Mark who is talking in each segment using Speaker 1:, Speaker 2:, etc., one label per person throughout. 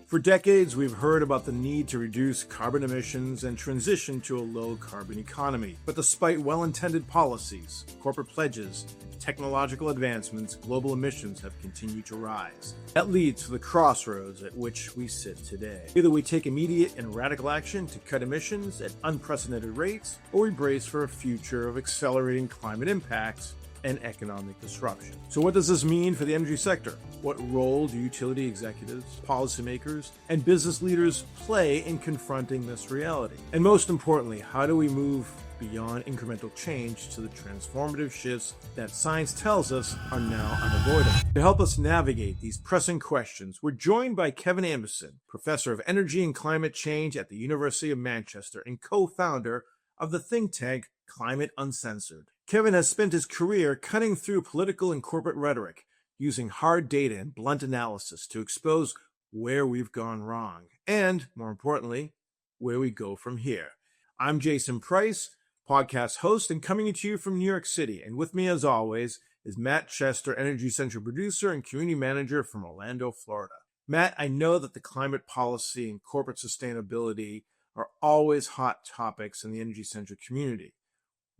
Speaker 1: For decades, we've heard about the need to reduce carbon emissions and transition to a low-carbon economy. But despite well-intended policies, corporate pledges, and technological advancements, global emissions have continued to rise. That leads to the crossroads at which we sit today. Either we take immediate and radical action to cut emissions at unprecedented rates, or we brace for a future of accelerating climate impacts and economic disruption. So what does this mean for the energy sector? What role do utility executives, policymakers, and business leaders play in confronting this reality? And most importantly, how do we move beyond incremental change to the transformative shifts that science tells us are now unavoidable? To help us navigate these pressing questions, we're joined by Kevin Anderson, Professor of Energy and Climate Change at the University of Manchester and co-founder of the think tank Climate Uncensored. Kevin has spent his career cutting through political and corporate rhetoric, using hard data and blunt analysis to expose where we've gone wrong, and, more importantly, where we go from here. I'm Jason Price, podcast host, and coming to you from New York City. And with me, as always, is Matt Chester, Energy Central producer and community manager from Orlando, Florida. Matt, I know that the climate policy and corporate sustainability are always hot topics in the Energy Central community.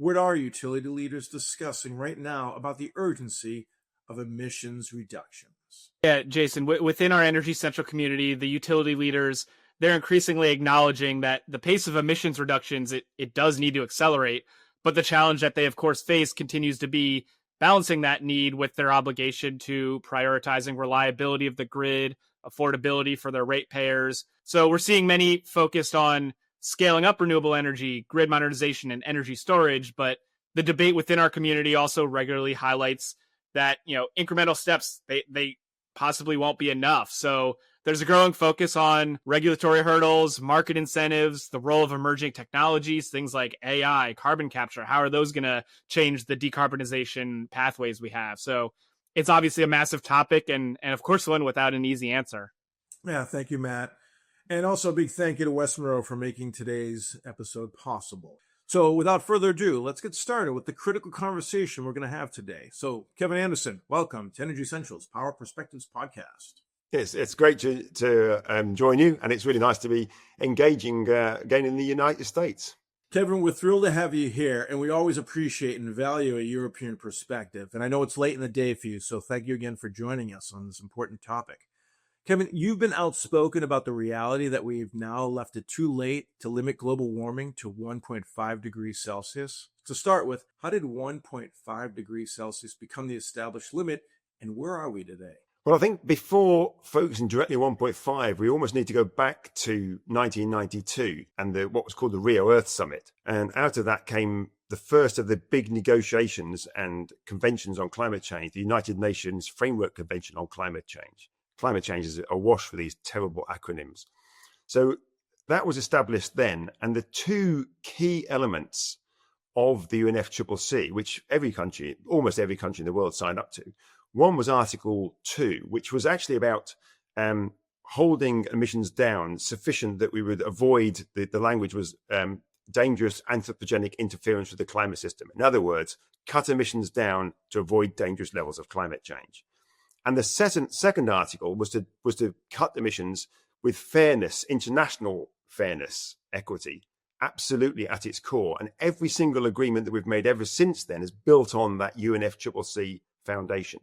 Speaker 1: What are utility leaders discussing right now about the urgency of emissions reductions?
Speaker 2: Yeah, Jason, within our Energy Central community, the utility leaders, they're increasingly acknowledging that the pace of emissions reductions, it does need to accelerate. But the challenge that they, of course, face continues to be balancing that need with their obligation to prioritizing reliability of the grid, affordability for their ratepayers. So we're seeing many focused on scaling up renewable energy, grid modernization, and energy storage. But the debate within our community also regularly highlights that, incremental steps, they possibly won't be enough. So there's a growing focus on regulatory hurdles, market incentives, the role of emerging technologies, things like AI, carbon capture. How are those going to change the decarbonization pathways we have? So it's obviously a massive topic and of course, one without an easy answer.
Speaker 1: Yeah, thank you, Matt. And also a big thank you to West Monroe for making today's episode possible. So without further ado, let's get started with the critical conversation we're going to have today. So Kevin Anderson, welcome to Energy Central's Power Perspectives podcast.
Speaker 3: Yes, it's great to join you, and it's really nice to be engaging again in the United States.
Speaker 1: Kevin, we're thrilled to have you here, and we always appreciate and value a European perspective. And I know it's late in the day for you, so thank you again for joining us on this important topic. Kevin, you've been outspoken about the reality that we've now left it too late to limit global warming to 1.5 degrees Celsius. To start with, how did 1.5 degrees Celsius become the established limit, and where are we today?
Speaker 3: Well, I think before focusing directly on 1.5, we almost need to go back to 1992 and what was called the Rio Earth Summit. And out of that came the first of the big negotiations and conventions on climate change, the United Nations Framework Convention on Climate Change. Climate change is awash for these terrible acronyms. So that was established then. And the two key elements of the UNFCCC, which almost every country in the world signed up to, one was Article 2, which was actually about holding emissions down sufficient that we would avoid, the language was dangerous anthropogenic interference with the climate system. In other words, cut emissions down to avoid dangerous levels of climate change. And the second article was to cut emissions with fairness, international fairness, equity, absolutely at its core. And every single agreement that we've made ever since then is built on that UNFCCC foundation.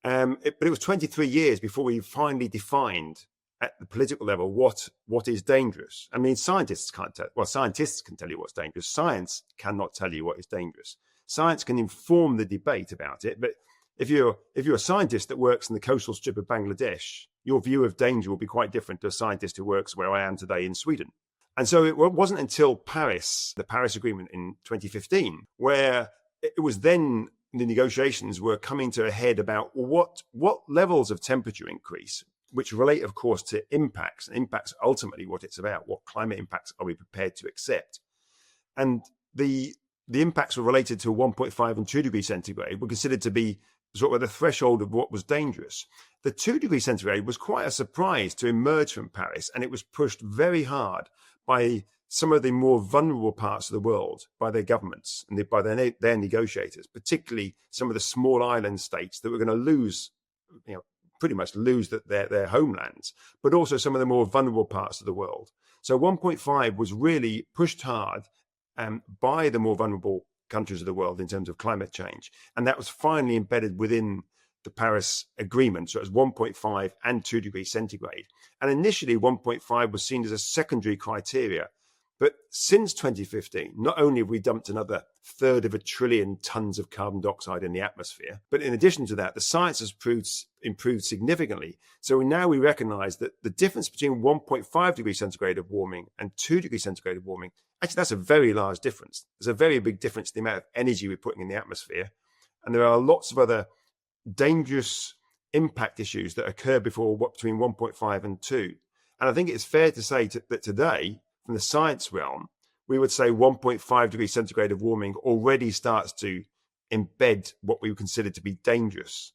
Speaker 3: But it was 23 years before we finally defined at the political level what is dangerous. I mean, scientists can't tell. Well, scientists can tell you what's dangerous. Science cannot tell you what is dangerous. Science can inform the debate about it, but if you're a scientist that works in the coastal strip of Bangladesh, your view of danger will be quite different to a scientist who works where I am today in Sweden. And so it wasn't until the Paris Agreement in 2015, where it was then the negotiations were coming to a head about what levels of temperature increase, which relate, of course, to impacts. And impacts are ultimately what it's about. What climate impacts are we prepared to accept? And the impacts were related to 1.5 and 2 degrees centigrade were considered to be sort of the threshold of what was dangerous. The 2 degrees centigrade was quite a surprise to emerge from Paris, and it was pushed very hard by some of the more vulnerable parts of the world, by their governments and by their negotiators, particularly some of the small island states that were going to lose pretty much lose their homelands, but also some of the more vulnerable parts of the world. So 1.5 was really pushed hard by the more vulnerable countries of the world in terms of climate change. And that was finally embedded within the Paris Agreement. So it was 1.5 and 2 degrees centigrade. And initially 1.5 was seen as a secondary criteria. But since 2015, not only have we dumped another third of a trillion tons of carbon dioxide in the atmosphere, but in addition to that, the science has improved significantly. So now we recognize that the difference between 1.5 degrees centigrade of warming and 2 degrees centigrade of warming, actually, that's a very large difference. There's a very big difference in the amount of energy we're putting in the atmosphere. And there are lots of other dangerous impact issues that occur between 1.5 and 2. And I think it's fair to say that today, from the science realm, we would say 1.5 degrees centigrade of warming already starts to embed what we would consider to be dangerous.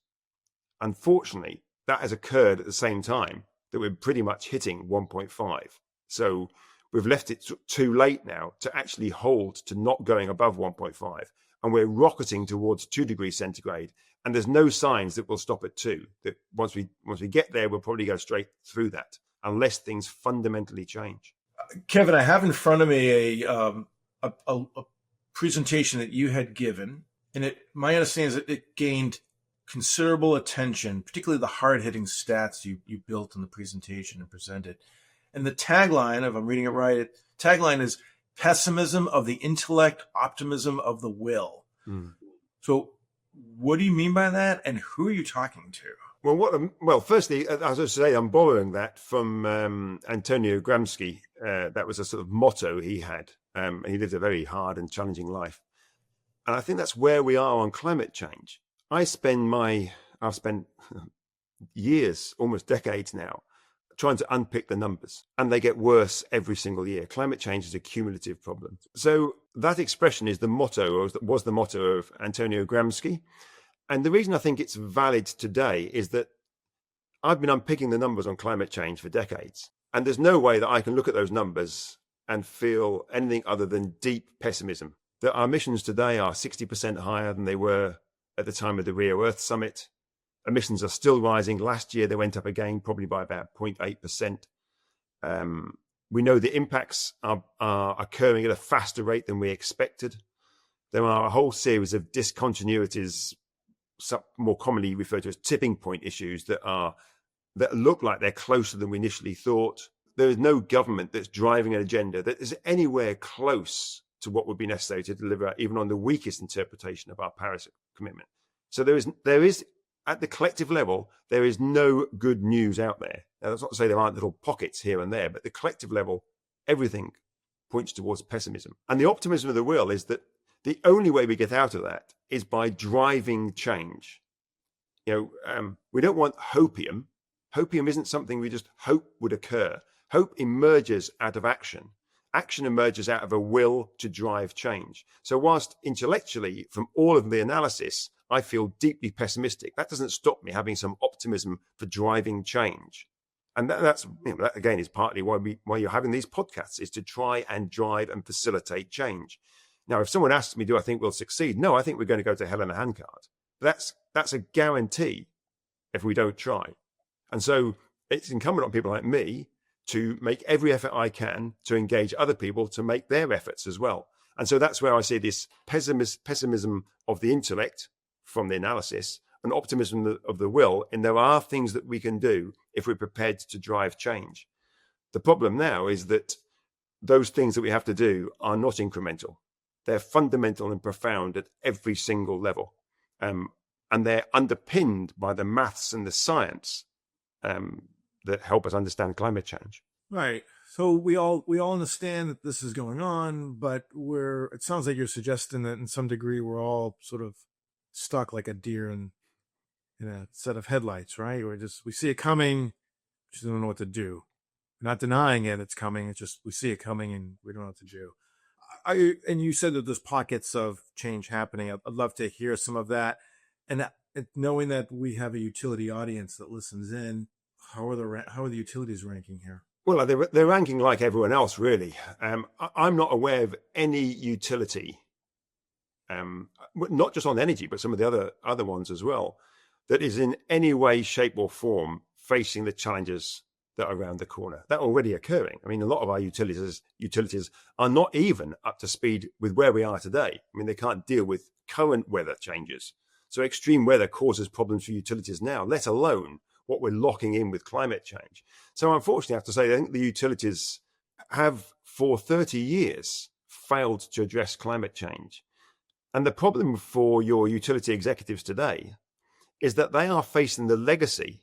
Speaker 3: Unfortunately, that has occurred at the same time that we're pretty much hitting 1.5. So we've left it too late now to actually hold to not going above 1.5. And we're rocketing towards 2 degrees centigrade. And there's no signs that we'll stop at 2. That once we get there, we'll probably go straight through that unless things fundamentally change.
Speaker 1: Kevin, I have in front of me a presentation that you had given, and my understanding is that it gained considerable attention, particularly the hard-hitting stats you built in the presentation and presented. And the tagline, if I'm reading it right, tagline is pessimism of the intellect, optimism of the will. So what do you mean by that, and who are you talking to?
Speaker 3: Well, firstly, as I say, I'm borrowing that from Antonio Gramsci. That was a sort of motto he had. He lived a very hard and challenging life. And I think that's where we are on climate change. I've spent years, almost decades now, trying to unpick the numbers, and they get worse every single year. Climate change is a cumulative problem. So that expression is the motto, or was the motto of Antonio Gramsci. And the reason I think it's valid today is that I've been unpicking the numbers on climate change for decades. And there's no way that I can look at those numbers and feel anything other than deep pessimism. That our emissions today are 60% higher than they were at the time of the Rio Earth Summit. Emissions are still rising. Last year, they went up again, probably by about 0.8%. We know the impacts are occurring at a faster rate than we expected. There are a whole series of discontinuities, more commonly referred to as tipping point issues, that look like they're closer than we initially thought. There is no government that's driving an agenda that is anywhere close to what would be necessary to deliver even on the weakest interpretation of our Paris commitment. So there is at the collective level, there is no good news out there. Now, that's not to say there aren't little pockets here and there, but the collective level, everything points towards pessimism. And the optimism of the will is that the only way we get out of that is by driving change. We don't want hopium. Hopium isn't something we just hope would occur. Hope emerges out of action. Action emerges out of a will to drive change. So whilst intellectually, from all of the analysis, I feel deeply pessimistic, that doesn't stop me having some optimism for driving change. And that again is partly why you're having these podcasts, is to try and drive and facilitate change. Now, if someone asks me, do I think we'll succeed? No, I think we're going to go to hell in a handcart. That's a guarantee if we don't try. And so it's incumbent on people like me to make every effort I can to engage other people to make their efforts as well. And so that's where I see this pessimism of the intellect from the analysis and optimism of the will. And there are things that we can do if we're prepared to drive change. The problem now is that those things that we have to do are not incremental. They're fundamental and profound at every single level. And they're underpinned by the maths and the science that help us understand climate change.
Speaker 1: Right. So we all understand that this is going on, but it sounds like you're suggesting that in some degree we're all sort of stuck like a deer in a set of headlights, right? We see it coming, just don't know what to do. We're not denying it's coming. It's just we see it coming and we don't know what to do. And you said that there's pockets of change happening. I'd love to hear some of that. And knowing that we have a utility audience that listens in, how are the utilities ranking here?
Speaker 3: Well, they're ranking like everyone else, really. I'm not aware of any utility, not just on energy, but some of the other ones as well, that is in any way, shape, or form facing the challenges that are around the corner. That are already occurring. I mean, a lot of our utilities are not even up to speed with where we are today. I mean, they can't deal with current weather changes. So extreme weather causes problems for utilities now, let alone what we're locking in with climate change. So unfortunately, I have to say, I think the utilities have for 30 years failed to address climate change. And the problem for your utility executives today is that they are facing the legacy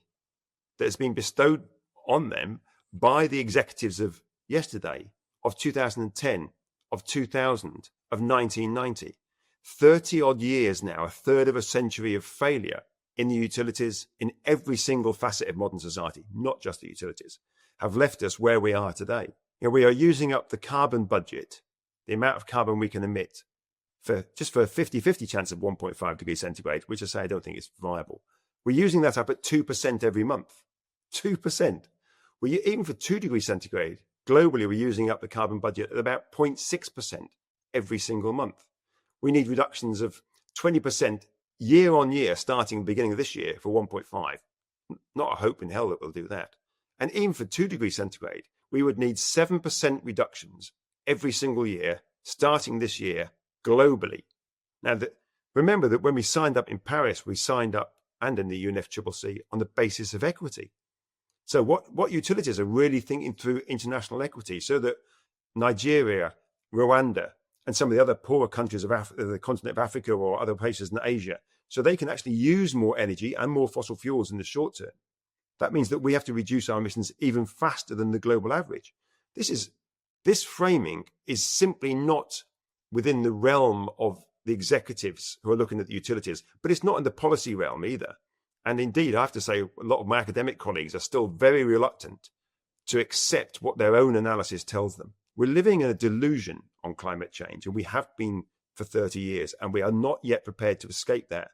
Speaker 3: that has been bestowed on them by the executives of yesterday, of 2010, of 2000, of 1990. 30 odd years now, a third of a century of failure in the utilities, in every single facet of modern society, not just the utilities, have left us where we are today. You know, we are using up the carbon budget, the amount of carbon we can emit, for just for a 50-50 chance of 1.5 degrees centigrade, which I say I don't think is viable. We're using that up at 2% every month. 2%. Even for 2 degrees centigrade, globally, we're using up the carbon budget at about 0.6% every single month. We need reductions of 20% year on year, starting the beginning of this year for 1.5. Not a hope in hell that we'll do that. And even for 2 degrees centigrade, we would need 7% reductions every single year, starting this year, globally. Now, remember that when we signed up in Paris, we signed up, and in the UNFCCC, on the basis of equity. So what utilities are really thinking through international equity so that Nigeria, Rwanda, and some of the other poorer countries of the continent of Africa or other places in Asia, so they can actually use more energy and more fossil fuels in the short term. That means that we have to reduce our emissions even faster than the global average. This framing is simply not within the realm of the executives who are looking at the utilities, but it's not in the policy realm either. And indeed, I have to say, a lot of my academic colleagues are still very reluctant to accept what their own analysis tells them. We're living in a delusion on climate change, and we have been for 30 years, and we are not yet prepared to escape that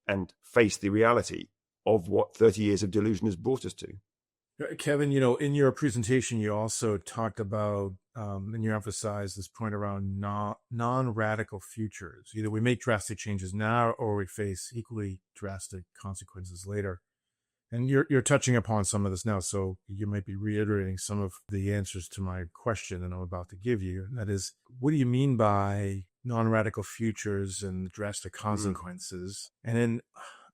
Speaker 3: and face the reality of what 30 years of delusion has brought us to.
Speaker 1: Kevin, you know, in your presentation, you also talked about, and you emphasized this point around non-radical futures. Either we make drastic changes now or we face equally drastic consequences later. And you're touching upon some of this now, so you might be reiterating some of the answers to my question that I'm about to give you. And that is, what do you mean by non-radical futures and drastic consequences? And then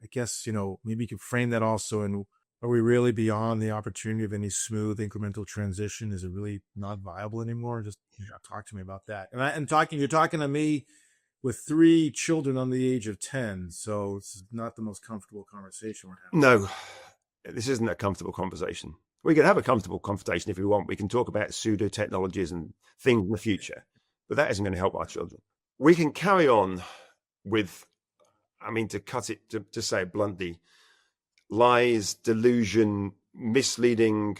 Speaker 1: I guess, you know, maybe you could frame that also in, are we really beyond the opportunity of any smooth incremental transition? Is it really not viable anymore? Just talk to me about that. And you're talking to me with 3 children on the age of 10, so it's not the most comfortable conversation we're having.
Speaker 3: No, this isn't a comfortable conversation. We can have a comfortable conversation if we want. We can talk about pseudo technologies and things in the future, but that isn't going to help our children. We can carry on with, I mean, to cut it, to say it bluntly, lies, delusion, misleading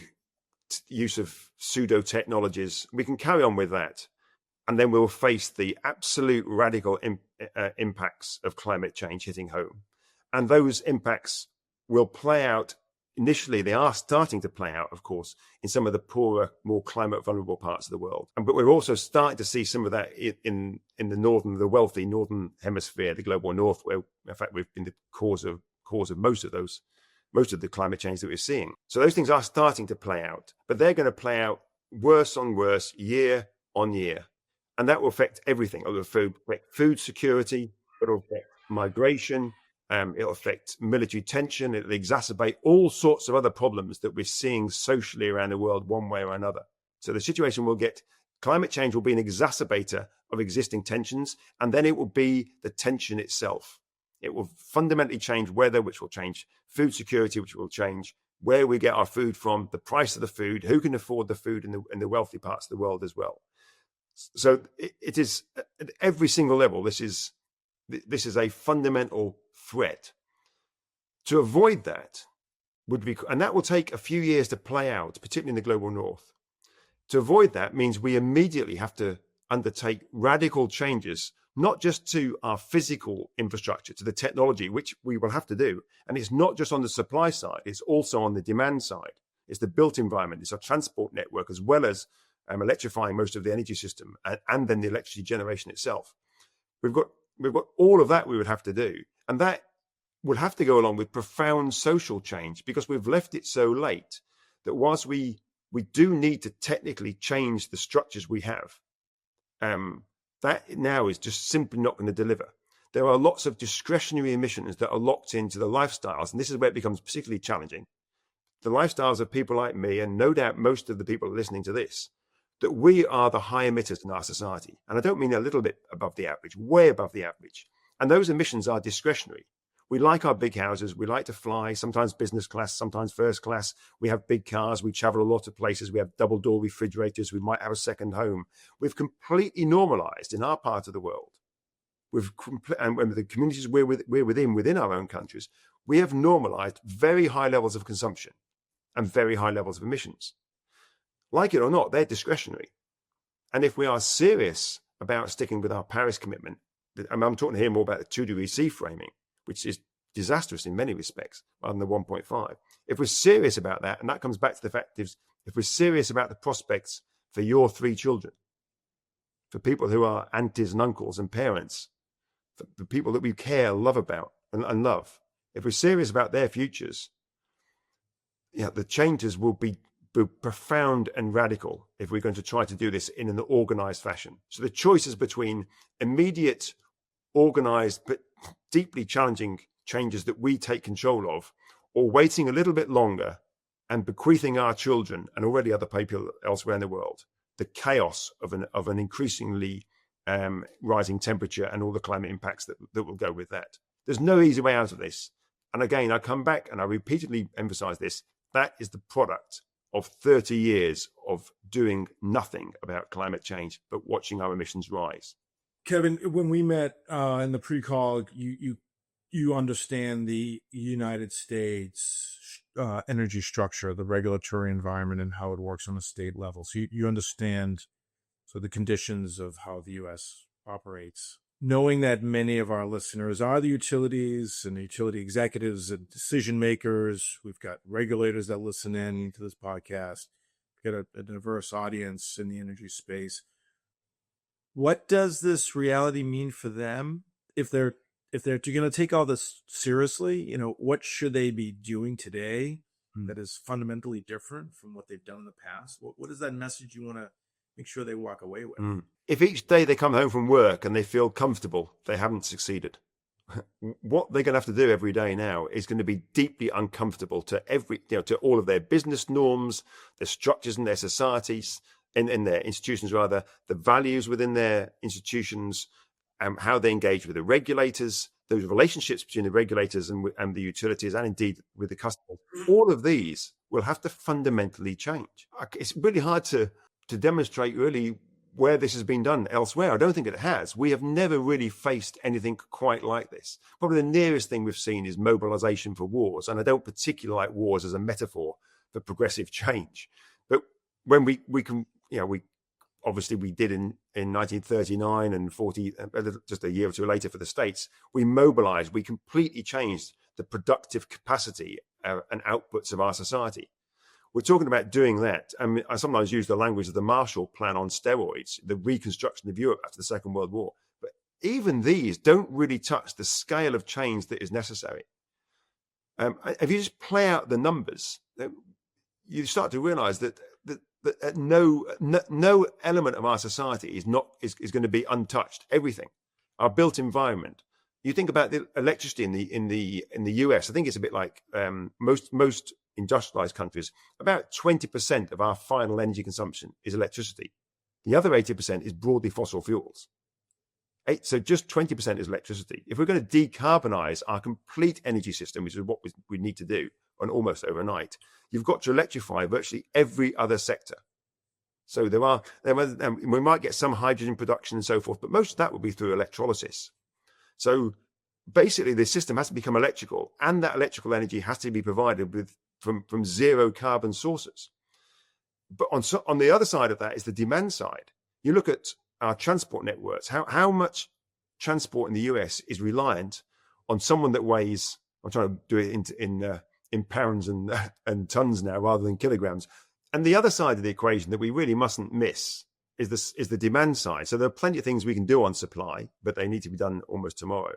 Speaker 3: use of pseudo technologies. We can carry on with that, and then we'll face the absolute radical impacts of climate change hitting home. And those impacts will play out. Initially, they are starting to play out, of course, in some of the poorer, more climate vulnerable parts of the world. But we're also starting to see some of that in the wealthy northern hemisphere, the global north, where in fact we've been the cause of most of the climate change that we're seeing. So those things are starting to play out, but they're going to play out worse on worse, year on year. And that will affect everything. It'll affect food security, it'll affect migration, it'll affect military tension, it'll exacerbate all sorts of other problems that we're seeing socially around the world one way or another. So the situation climate change will be an exacerbator of existing tensions, and then it will be the tension itself. It will fundamentally change weather, which will change food security, which will change where we get our food from, the price of the food, who can afford the food in the wealthy parts of the world as well. So it is at every single level. This is a fundamental threat. To avoid that and that will take a few years to play out, particularly in the global north. To avoid that means we immediately have to undertake radical changes, not just to our physical infrastructure, to the technology, which we will have to do. And it's not just on the supply side, it's also on the demand side. It's the built environment, it's our transport network, as well as electrifying most of the energy system and then the electricity generation itself. We've got all of that we would have to do. And that will have to go along with profound social change, because we've left it so late that whilst we do need to technically change the structures we have, that now is just simply not going to deliver. There are lots of discretionary emissions that are locked into the lifestyles, and this is where it becomes particularly challenging. The lifestyles of people like me, and no doubt most of the people listening to this, that we are the high emitters in our society. And I don't mean a little bit above the average, way above the average. And those emissions are discretionary. We like our big houses. We like to fly, sometimes business class, sometimes first class. We have big cars. We travel a lot of places. We have double door refrigerators. We might have a second home. We've completely normalized in our part of the world. And when the communities we're within our own countries, we have normalized very high levels of consumption and very high levels of emissions. Like it or not, they're discretionary. And if we are serious about sticking with our Paris commitment, I'm talking here more about the 2-degree C framing, which is disastrous in many respects, rather than the 1.5. If we're serious about that, and that comes back to the fact if we're serious about the prospects for your 3 children, for people who are aunties and uncles and parents, for the people that we care, love about and love, if we're serious about their futures, the changes will be profound and radical if we're going to try to do this in an organized fashion. So the choice is between immediate, organized, but deeply challenging changes that we take control of, or waiting a little bit longer and bequeathing our children and already other people elsewhere in the world the chaos of an increasingly rising temperature and all the climate impacts that will go with that. There's no easy way out of this. And again, I come back and I repeatedly emphasize this. That is the product of 30 years of doing nothing about climate change, but watching our emissions rise.
Speaker 1: Kevin, when we met in the pre-call, you understand the United States energy structure, the regulatory environment, and how it works on a state level. So you understand the conditions of how the U.S. operates. Knowing that many of our listeners are the utilities and the utility executives and decision makers, we've got regulators that listen in to this podcast, we've got a diverse audience in the energy space. What does this reality mean for them if they're going to take all this seriously? What should they be doing today that is fundamentally different from what they've done in the past? What is that message you want to make sure they walk away with?
Speaker 3: If each day they come home from work and they feel comfortable, they haven't succeeded. What they're going to have to do every day now is going to be deeply uncomfortable to to all of their business norms, their structures in their societies, in their institutions rather, the values within their institutions, how they engage with the regulators, those relationships between the regulators and the utilities, and indeed with the customers. All of these will have to fundamentally change. It's really hard to demonstrate really where this has been done elsewhere. I don't think it has. We have never really faced anything quite like this. Probably the nearest thing we've seen is mobilization for wars, and I don't particularly like wars as a metaphor for progressive change. But when we obviously we did in 1939 and 40, just a year or two later for the States, we mobilized, we completely changed the productive capacity and outputs of our society. We're talking about doing that. I mean, I sometimes use the language of the Marshall Plan on steroids, the reconstruction of Europe after the Second World War. But even these don't really touch the scale of change that is necessary. If you just play out the numbers, you start to realize that no element of our society is going to be untouched. Everything, our built environment. You think about the electricity in the US. I think it's a bit like most industrialized countries. About 20% of our final energy consumption is electricity. The other 80% is broadly fossil fuels. So just 20% is electricity. If we're going to decarbonize our complete energy system, which is what we need to do, and almost overnight, you've got to electrify virtually every other sector. So we might get some hydrogen production and so forth, but most of that will be through electrolysis. So basically, the system has to become electrical, and that electrical energy has to be provided from zero carbon sources. But on the other side of that is the demand side. You look at our transport networks. How much transport in the US is reliant on someone that weighs? I'm trying to do it in pounds and tons now rather than kilograms. And the other side of the equation that we really mustn't miss is the demand side. So there are plenty of things we can do on supply, but they need to be done almost tomorrow.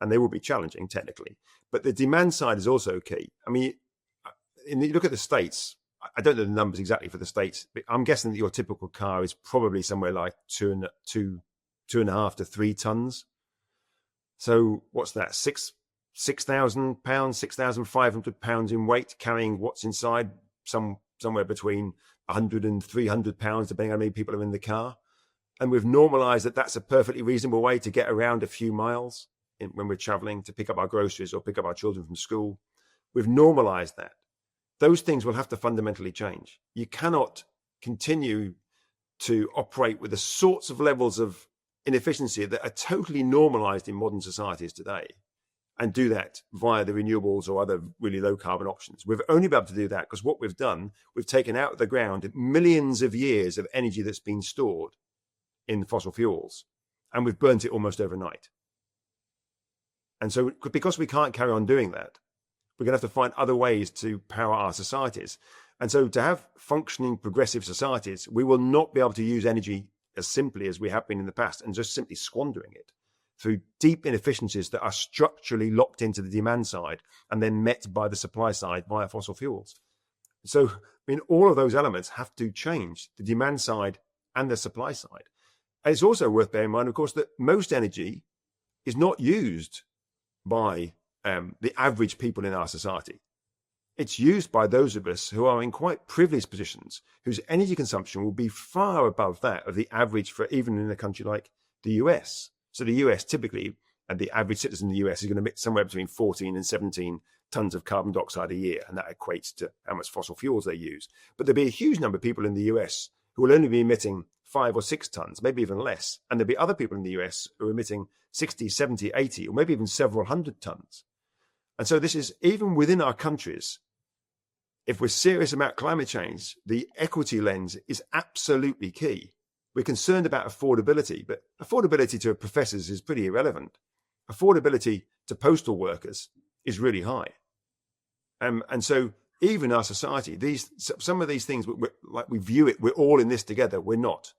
Speaker 3: and they will be challenging technically. But the demand side is also key. I mean, you look at the States, I don't know the numbers exactly for the States, but I'm guessing that your typical car is probably somewhere like 2.5 to 3 tons. So what's that? 6,000 pounds, 6,500 pounds in weight, carrying what's inside, somewhere between 100 and 300 pounds, depending on how many people are in the car. And we've normalized that that's a perfectly reasonable way to get around a few miles when we're traveling to pick up our groceries or pick up our children from school. We've normalized that. Those things will have to fundamentally change. You cannot continue to operate with the sorts of levels of inefficiency that are totally normalized in modern societies today and do that via the renewables or other really low carbon options. We've only been able to do that because what we've done, we've taken out of the ground millions of years of energy that's been stored in fossil fuels, and we've burnt it almost overnight. And so because we can't carry on doing that, we're going to have to find other ways to power our societies. And so to have functioning progressive societies, we will not be able to use energy as simply as we have been in the past and just simply squandering it through deep inefficiencies that are structurally locked into the demand side and then met by the supply side via fossil fuels. So, I mean, all of those elements have to change, the demand side and the supply side. And it's also worth bearing in mind, of course, that most energy is not used by the average people in our society. It's used by those of us who are in quite privileged positions, whose energy consumption will be far above that of the average for even in a country like the US. So the US typically, and the average citizen in the US is going to emit somewhere between 14 and 17 tons of carbon dioxide a year, and that equates to how much fossil fuels they use. But there'll be a huge number of people in the US who will only be emitting 5 or 6 tons, maybe even less. And there'll be other people in the US who are emitting 60, 70, 80, or maybe even several hundred tons. And so this is, even within our countries, if we're serious about climate change, the equity lens is absolutely key. We're concerned about affordability, but affordability to professors is pretty irrelevant. Affordability to postal workers is really high. And so even our society, some of these things, like we view it, we're all in this together. We're not.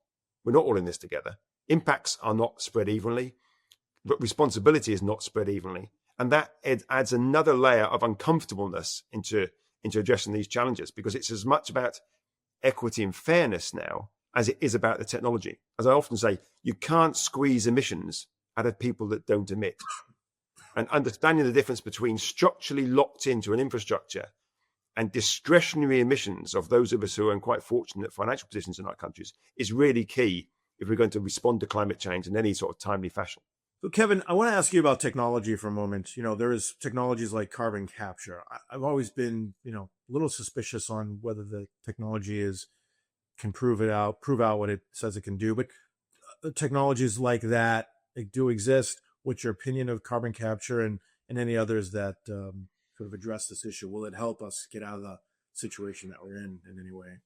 Speaker 3: We're not all in this together. Impacts are not spread evenly, but responsibility is not spread evenly. And that adds another layer of uncomfortableness into addressing these challenges, because it's as much about equity and fairness now as it is about the technology. As I often say, you can't squeeze emissions out of people that don't emit. And understanding the difference between structurally locked into an infrastructure and discretionary emissions of those of us who are in quite fortunate financial positions in our countries is really key if we're going to respond to climate change in any sort of timely fashion.
Speaker 1: So, Kevin, I want to ask you about technology for a moment. You know, there is technologies like carbon capture. I've always been, a little suspicious on whether the technology can prove out what it says it can do. But technologies like that do exist. What's your opinion of carbon capture and any others that sort of address this issue? Will it help us get out of the situation that we're in any way?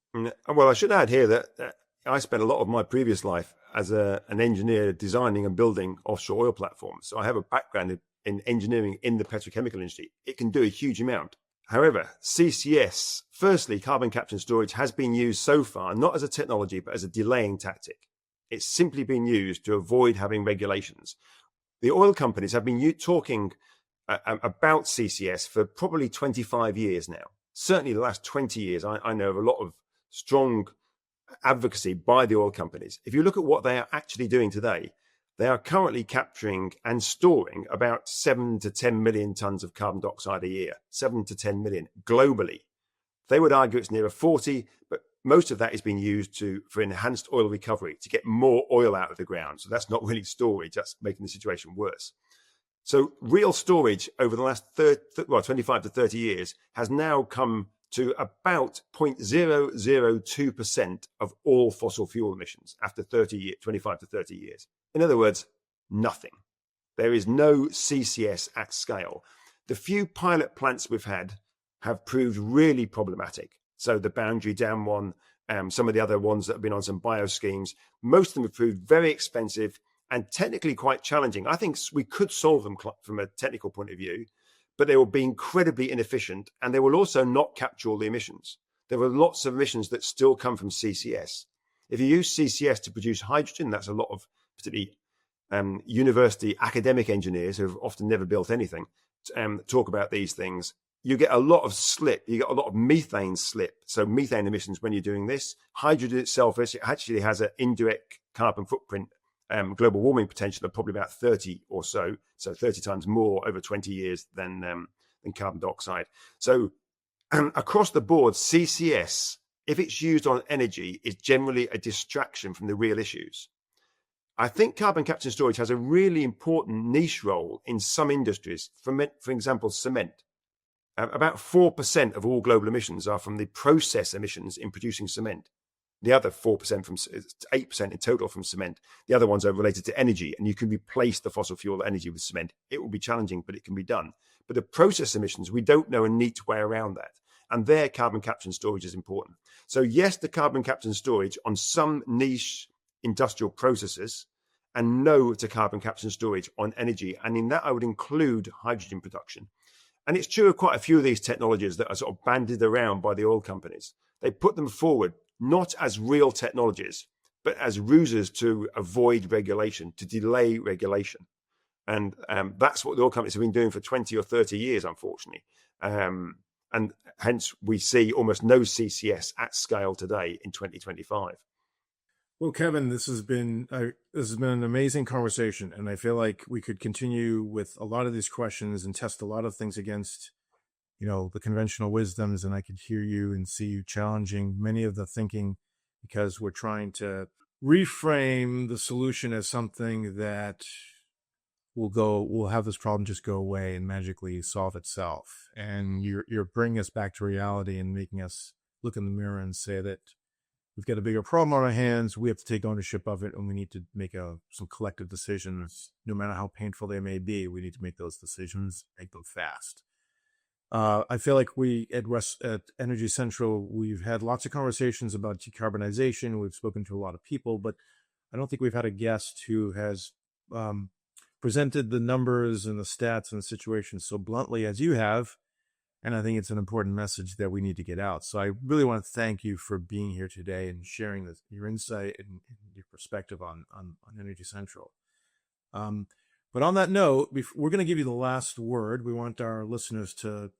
Speaker 3: Well, I should add here that I spent a lot of my previous life as an engineer designing and building offshore oil platforms. So I have a background in engineering in the petrochemical industry. It can do a huge amount. However, CCS, firstly, carbon capture and storage, has been used so far, not as a technology, but as a delaying tactic. It's simply been used to avoid having regulations. The oil companies have been talking about CCS for probably 25 years now. Certainly the last 20 years, I know of a lot of strong advocacy by the oil companies. If you look at what they are actually doing today, they are currently capturing and storing about 7 to 10 million tons of carbon dioxide a year, 7 to 10 million globally. They would argue it's nearer 40, but most of that is being used for enhanced oil recovery to get more oil out of the ground. So that's not really storage, that's making the situation worse. So real storage over the last 25 to 30 years has now come to about 0.002% of all fossil fuel emissions after 25 to 30 years. In other words, nothing. There is no CCS at scale. The few pilot plants we've had have proved really problematic. So the Boundary Dam one, some of the other ones that have been on some bio schemes, most of them have proved very expensive and technically quite challenging. I think we could solve them from a technical point of view, but they will be incredibly inefficient, and they will also not capture all the emissions. There are lots of emissions that still come from CCS. If you use CCS to produce hydrogen, that's a lot of particularly university academic engineers who have often never built anything talk about these things, you get a lot of slip. You get a lot of methane slip. So methane emissions when you're doing this. Hydrogen itself actually has an indirect carbon footprint, global warming potential of probably about 30 or so 30 times more over 20 years than carbon dioxide. So across the board, CCS, if it's used on energy, is generally a distraction from the real issues. I think carbon capture and storage has a really important niche role in some industries. For example, cement. About 4% of all global emissions are from the process emissions in producing cement. The other 4% from 8% in total from cement. The other ones are related to energy, and you can replace the fossil fuel energy with cement. It will be challenging, but it can be done. But the process emissions, we don't know a neat way around that. And there, carbon capture and storage is important. So yes, the carbon capture and storage on some niche industrial processes, and no to carbon capture and storage on energy. And in that, I would include hydrogen production. And it's true of quite a few of these technologies that are sort of bandied around by the oil companies. They put them forward not as real technologies, but as ruses to avoid regulation, to delay regulation. And that's what the oil companies have been doing for 20 or 30 years, unfortunately. And hence, we see almost no CCS at scale today in 2025.
Speaker 1: Well, Kevin, this has been an amazing conversation, and I feel like we could continue with a lot of these questions and test a lot of things against, the conventional wisdoms. And I could hear you and see you challenging many of the thinking, because we're trying to reframe the solution as something that will have this problem just go away and magically solve itself. And you're bringing us back to reality and making us look in the mirror and say that we've got a bigger problem on our hands. We have to take ownership of it, and we need to make some collective decisions, no matter how painful they may be. We need to make those decisions, make them fast. I feel like we at Energy Central, we've had lots of conversations about decarbonization. We've spoken to a lot of people, but I don't think we've had a guest who has presented the numbers and the stats and the situation so bluntly as you have. And I think it's an important message that we need to get out. So I really want to thank you for being here today and sharing your insight and your perspective on Energy Central. But on that note, we're going to give you the last word. We want our listeners to,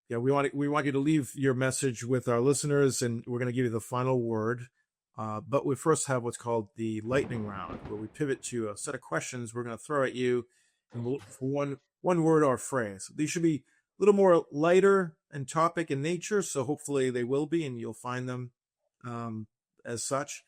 Speaker 1: we want you to leave your message with our listeners, and we're going to give you the final word. But we first have what's called the lightning round, where we pivot to a set of questions we're going to throw at you, and we'll look for one word or phrase. These should be a little more lighter and topic in nature, so hopefully they will be, and you'll find them as such.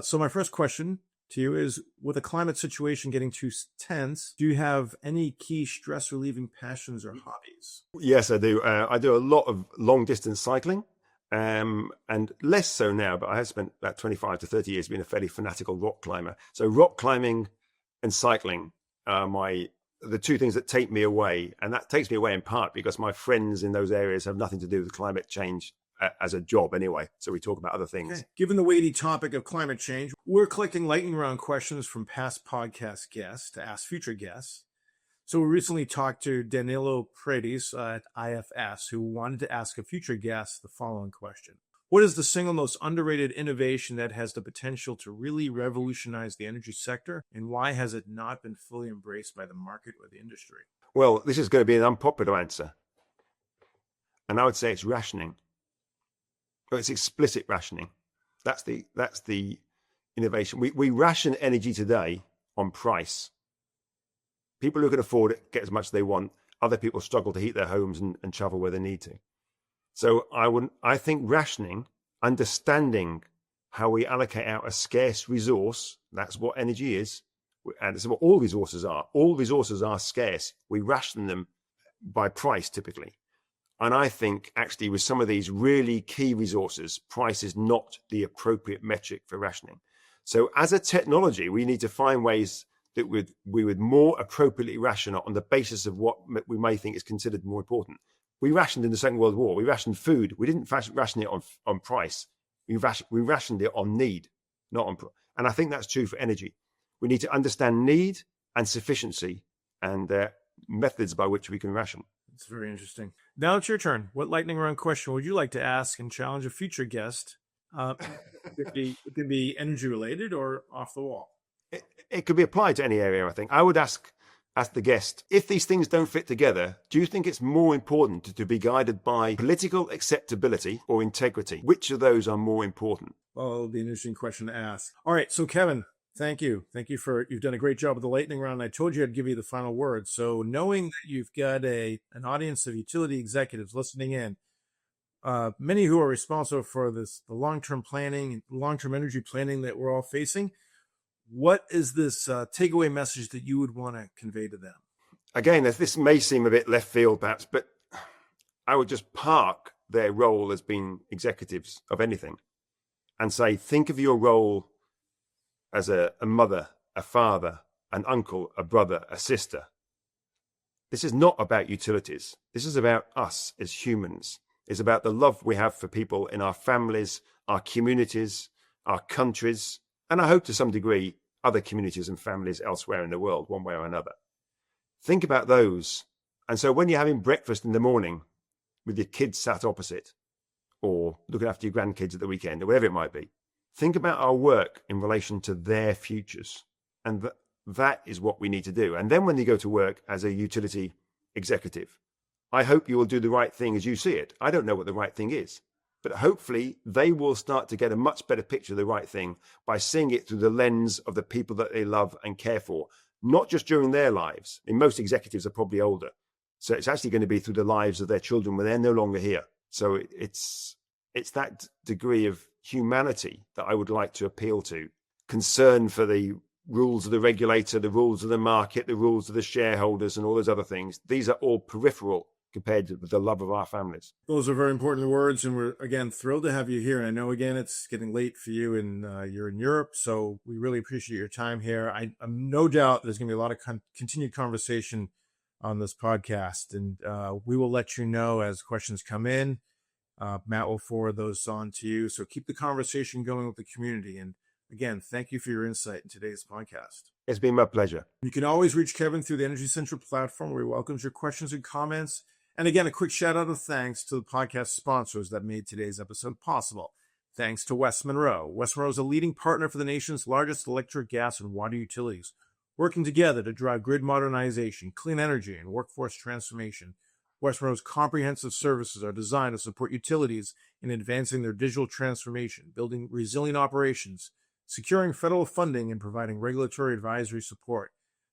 Speaker 1: So my first question to you is, with the climate situation getting too tense, do you have any key stress-relieving passions or hobbies?
Speaker 3: Yes, I do. I do a lot of long-distance cycling, and less so now, but I have spent about 25 to 30 years being a fairly fanatical rock climber. So rock climbing and cycling are the two things that take me away. And that takes me away in part because my friends in those areas have nothing to do with climate change as a job anyway. So we talk about other things.
Speaker 1: Okay. Given the weighty topic of climate change, we're collecting lightning round questions from past podcast guests to ask future guests. So we recently talked to Danilo Paredes at IFS, who wanted to ask a future guest the following question. What is the single most underrated innovation that has the potential to really revolutionize the energy sector, and why has it not been fully embraced by the market or the industry?
Speaker 3: Well, this is going to be an unpopular answer. And I would say it's rationing. But it's explicit rationing. That's the innovation. We ration energy today on price. People who can afford it get as much as they want. Other people struggle to heat their homes and travel where they need to. So I think rationing, understanding how we allocate out a scarce resource, that's what energy is, and it's what all resources are. All resources are scarce. We ration them by price typically. And I think actually with some of these really key resources, price is not the appropriate metric for rationing. So as a technology, we need to find ways that we would more appropriately ration on the basis of what we may think is considered more important. We rationed in the Second World War. We rationed food. We didn't ration it on price. We rationed it on need, not on price. And I think that's true for energy. We need to understand need and sufficiency and methods by which we can ration.
Speaker 1: It's very interesting. Now it's your turn. What lightning round question would you like to ask and challenge a future guest? It could be energy related or off the wall.
Speaker 3: it could be applied to any area, I think. I would ask the guest, if these things don't fit together, do you think it's more important to be guided by political acceptability or integrity? Which of those are more important?
Speaker 1: Well, it'll be an interesting question to ask. All right, so Kevin, thank you. Thank you you've done a great job with the lightning round. I told you I'd give you the final word. So knowing that you've got an audience of utility executives listening in, many who are responsible for the long-term planning, long-term energy planning that we're all facing, what is this takeaway message that you would want to convey to them?
Speaker 3: Again, this may seem a bit left field perhaps, but I would just park their role as being executives of anything and say, think of your role as a mother, a father, an uncle, a brother, a sister. This is not about utilities. This is about us as humans. It's about the love we have for people in our families, our communities, our countries, and I hope to some degree other communities and families elsewhere in the world, one way or another. Think about those. And so when you're having breakfast in the morning with your kids sat opposite, or looking after your grandkids at the weekend, or whatever it might be, think about our work in relation to their futures. And that is what we need to do. And then when you go to work as a utility executive, I hope you will do the right thing as you see it. I don't know what the right thing is. But hopefully they will start to get a much better picture of the right thing by seeing it through the lens of the people that they love and care for, not just during their lives. I mean, most executives are probably older. So it's actually going to be through the lives of their children when they're no longer here. So it's that degree of humanity that I would like to appeal to. Concern for the rules of the regulator, the rules of the market, the rules of the shareholders and all those other things. These are all peripheral compared with the love of our families.
Speaker 1: Those are very important words, and we're, again, thrilled to have you here. I know, again, it's getting late for you, and you're in Europe, so we really appreciate your time here. I'm no doubt there's going to be a lot of continued conversation on this podcast, and we will let you know as questions come in. Matt will forward those on to you, so keep the conversation going with the community. And again, thank you for your insight in today's podcast.
Speaker 3: It's been my pleasure.
Speaker 1: You can always reach Kevin through the Energy Central platform, where he welcomes your questions and comments. And again, a quick shout out of thanks to the podcast sponsors that made today's episode possible. Thanks to West Monroe. West Monroe is a leading partner for the nation's largest electric, gas, and water utilities, working together to drive grid modernization, clean energy, and workforce transformation. West Monroe's comprehensive services are designed to support utilities in advancing their digital transformation, building resilient operations, securing federal funding, and providing regulatory advisory support.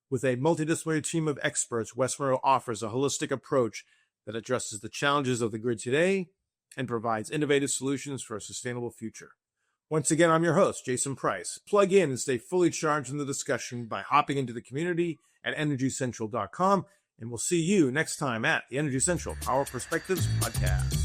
Speaker 1: With a multidisciplinary team of experts, West Monroe offers a holistic approach that addresses the challenges of the grid today and provides innovative solutions for a sustainable future. Once again, I'm your host, Jason Price. Plug in and stay fully charged in the discussion by hopping into the community at energycentral.com, and we'll see you next time at the Energy Central Power Perspectives Podcast.